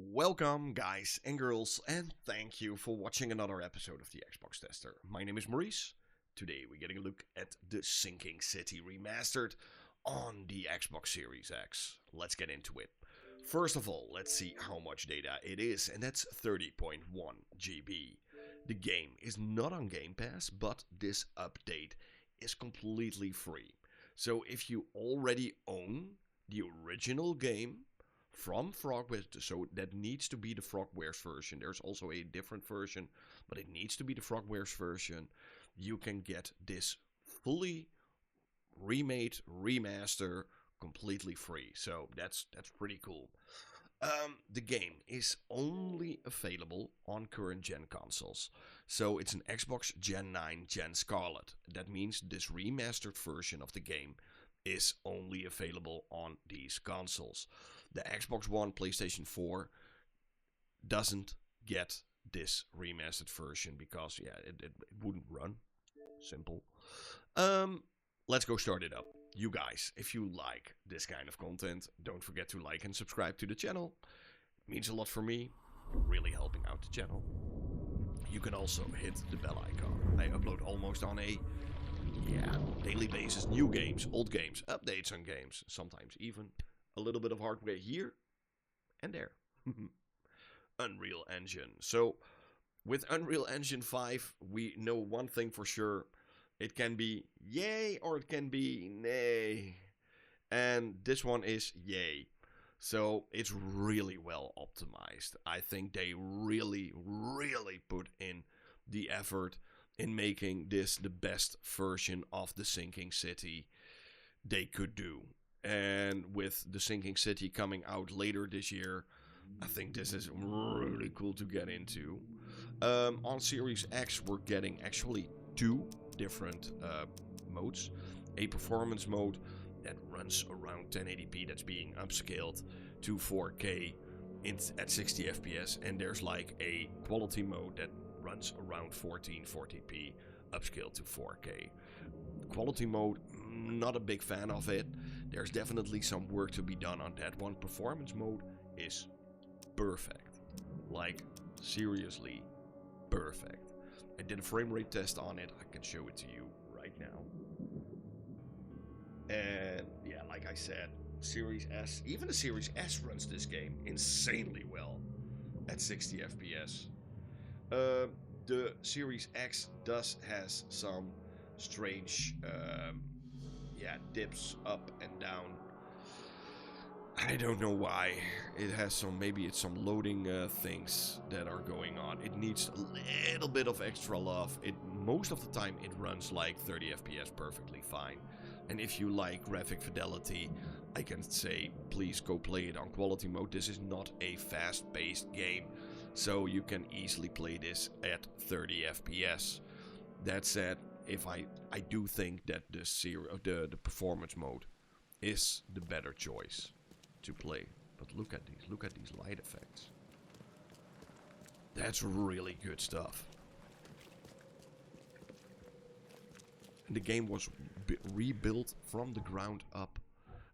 Welcome guys and girls, and thank you for watching another episode of the Xbox Tester. My name is Maurice. Today we're getting a look at the Sinking City Remastered on the Xbox Series X. Let's get into it. First of all, let's see how much data it is, and that's 30.1 GB. The game is not on Gamepass, but this update is completely free. So if you already own the original game from Frogwares, so that needs to be the Frogwares version. There's also a different version, but it needs to be the Frogwares version. You can get this fully remade remaster completely free. So that's pretty cool. The game is only available on current gen consoles. So it's an Xbox Gen 9 Gen Scarlet. That means this remastered version of the game is only available on these consoles. The Xbox One, PlayStation 4 doesn't get this remastered version because it wouldn't run. Simple. Let's go start it up. You guys, if you like this kind of content, don't forget to like and subscribe to the channel. It means a lot for me, really helping out the channel. You can also hit the bell icon. I upload almost on a daily basis new games, old games, updates on games, sometimes even a little bit of hardware here and there. Unreal Engine. So with Unreal Engine 5, we know one thing for sure. It can be yay or it can be nay. And this one is yay. So it's really well optimized. I think they really put in the effort in making this the best version of the Sinking City they could do. And with the Sinking City coming out later this year, I think this is really cool to get into. On Series X, we're getting actually two different modes. A performance mode that runs around 1080p, that's being upscaled to 4K at 60 FPS. And there's like a quality mode that runs around 1440p, upscaled to 4K. Quality mode, not a big fan of it. There's definitely some work to be done on that one. Performance mode is perfect. Like, seriously perfect. I did a frame rate test on it. I can show it to you right now. And yeah, like I said, Series S, even the Series S runs this game insanely well at 60 FPS. The Series X has some strange dips up and down. I don't know why. It has some, maybe it's some loading things that are going on. It needs a little bit of extra love. Most of the time it runs like 30 FPS perfectly fine. And if you like graphic fidelity, I can say please go play it on quality mode. This is not a fast-paced game, so you can easily play this at 30 FPS. That said, if I do think that the performance mode is the better choice to play. But look at these light effects. That's really good stuff. And the game was rebuilt from the ground up.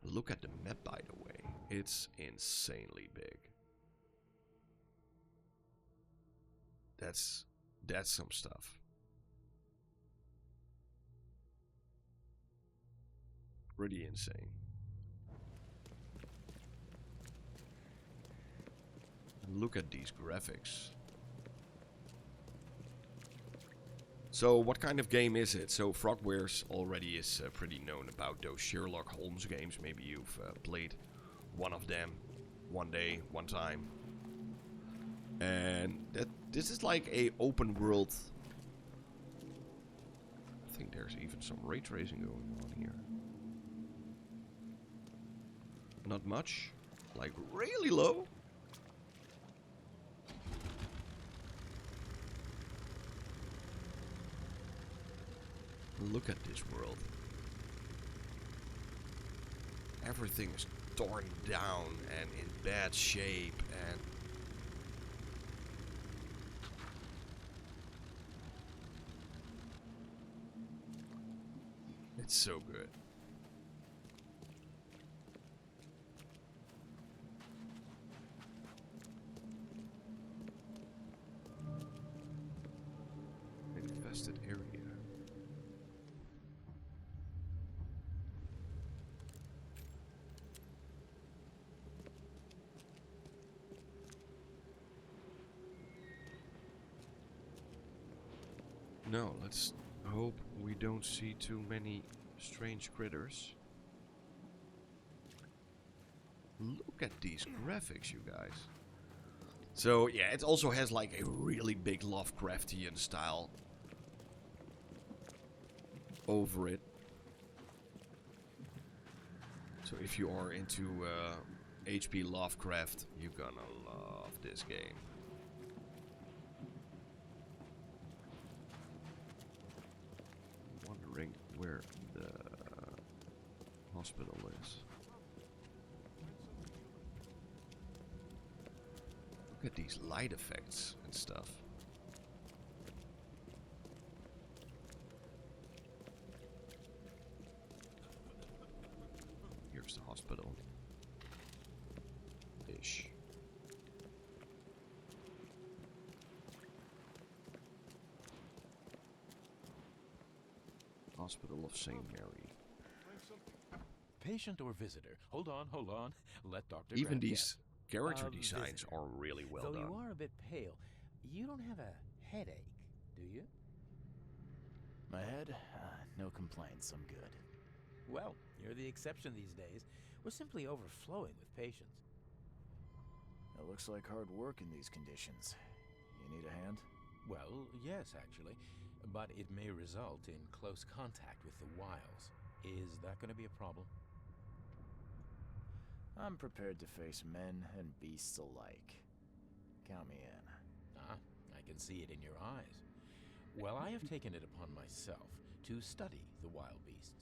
Look at the map, by the way. It's insanely big. That's some stuff. Pretty insane. Look at these graphics. So what kind of game is it? So Frogwares already is pretty known about those Sherlock Holmes games. Maybe you've played one of them one day, one time. And this is like a open world. I think there's even some ray tracing going on here. Not much. Like really low. Look at this world. Everything is torn down and in bad shape, and it's so good. infested area. No, let's hope we don't see too many strange critters. Look at these graphics, you guys. So, yeah, it also has like a really big Lovecraftian style over it. So if you are into H.P. Lovecraft, you're gonna love this game. Wondering where the hospital is. Look at these light effects and stuff. Here's the hospital. Ish. Hospital of St. Mary. Patient or visitor? Hold on. Let Dr. Even Grant these character designs visitor. are really well Though done. you are a bit pale, you don't have a headache, do you? My head? No complaints, I'm good. Well, you're the exception these days. We're simply overflowing with patients. It looks like hard work in these conditions. You need a hand? Well, yes, actually. But it may result in close contact with the wiles. Is that going to be a problem? I'm prepared to face men and beasts alike. Count me in. Ah, I can see it in your eyes. Well, I have taken it upon myself to study the wild beasts,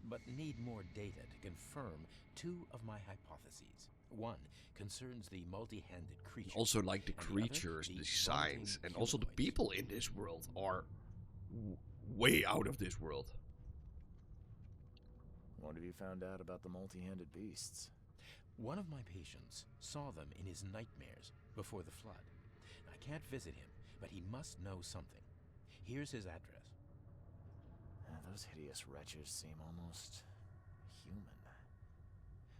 but need more data to confirm two of my hypotheses. One concerns the multi-handed creature. Also, like the and creatures, the other, the the designs, vomiting and also the humanoids. people in this world are way out of this world. What have you found out about the multi-handed beasts? One of my patients saw them in his nightmares before the flood. I can't visit him, but he must know something. Here's his address. Those hideous wretches seem almost human.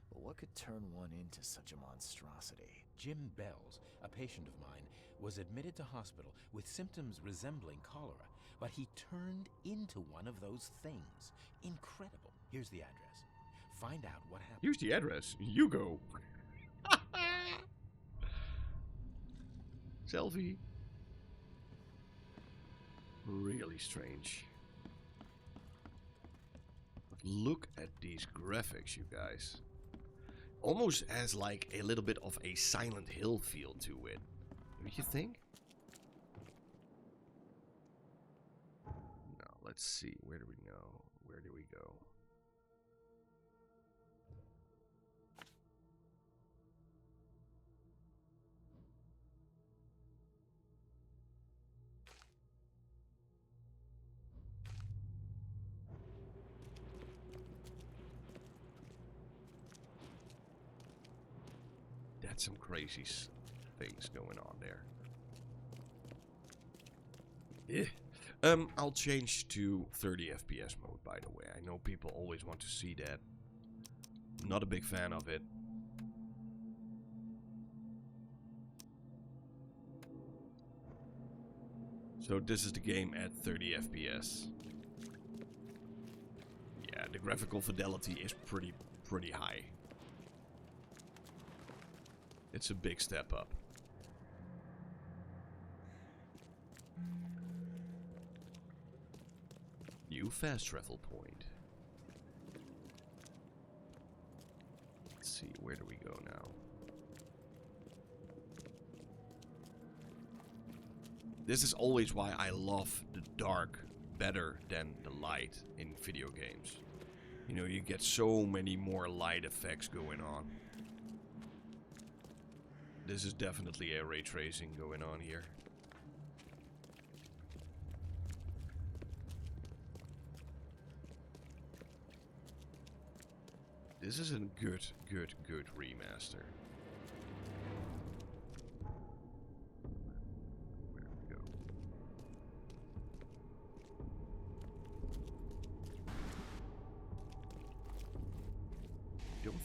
But what could turn one into such a monstrosity? Jim Bells, a patient of mine, was admitted to hospital with symptoms resembling cholera, but he turned into one of those things. Incredible. Here's the address. Find out what happened. Here's the address. You go. Selfie. Really strange. But look at these graphics, you guys. Almost has like a little bit of a Silent Hill feel to it. Don't you think? Now, let's see. Where do we go? Where do we go? That's some crazy things going on there. Yeah. I'll change to 30 FPS mode, by the way. I know people always want to see that. Not a big fan of it. So this is the game at 30 FPS. Yeah, the graphical fidelity is pretty high. It's a big step up. New fast travel point. Let's see, where do we go now? This is always why I love the dark better than the light in video games. You know, you get so many more light effects going on. This is definitely a ray tracing going on here. This is a good remaster. Where do we go?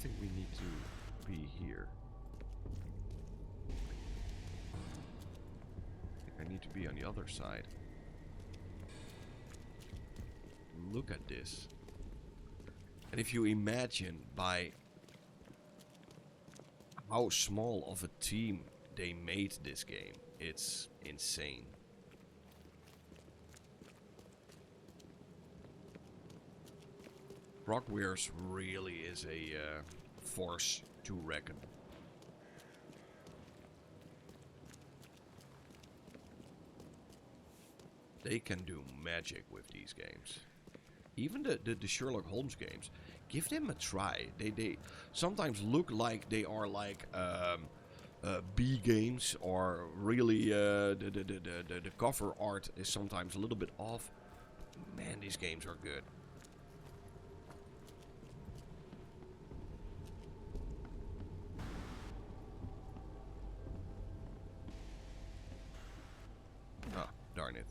think we need to be here. I think I need to be on the other side. Look at this. And if you imagine by how small of a team they made this game, it's insane. Rockwares really is a force to reckon. They can do magic with these games. Even the Sherlock Holmes games, give them a try. They sometimes look like they are like B games, or really the cover art is sometimes a little bit off. Man, these games are good. Ah, darn it.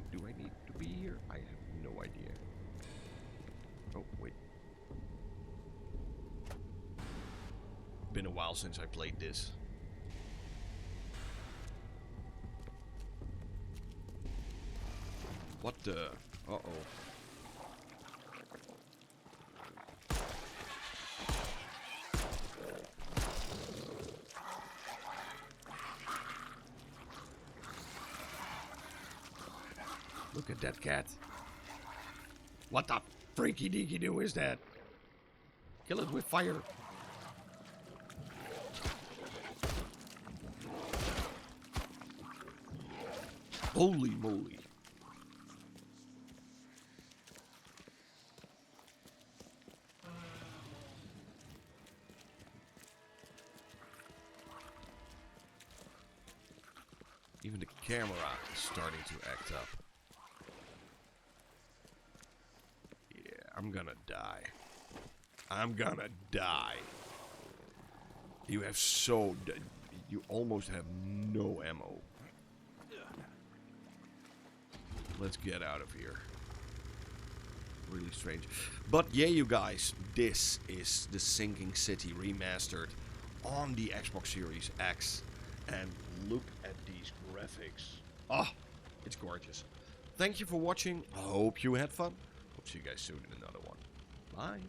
Do I need to be here? I have no idea. Oh, wait. Been a while since I played this. What the? Uh-oh. Look at that cat. What the freaky deaky do is that? Kill it with fire. Holy moly. Even the camera is starting to act up. I'm gonna die. I'm gonna die. You have you almost have no ammo. Let's get out of here. Really strange. But yeah, you guys, this is the Sinking City Remastered on the Xbox Series X. And look at these graphics. Ah, it's gorgeous. Thank you for watching. I hope you had fun. Hope to see you guys soon in another one. Bye.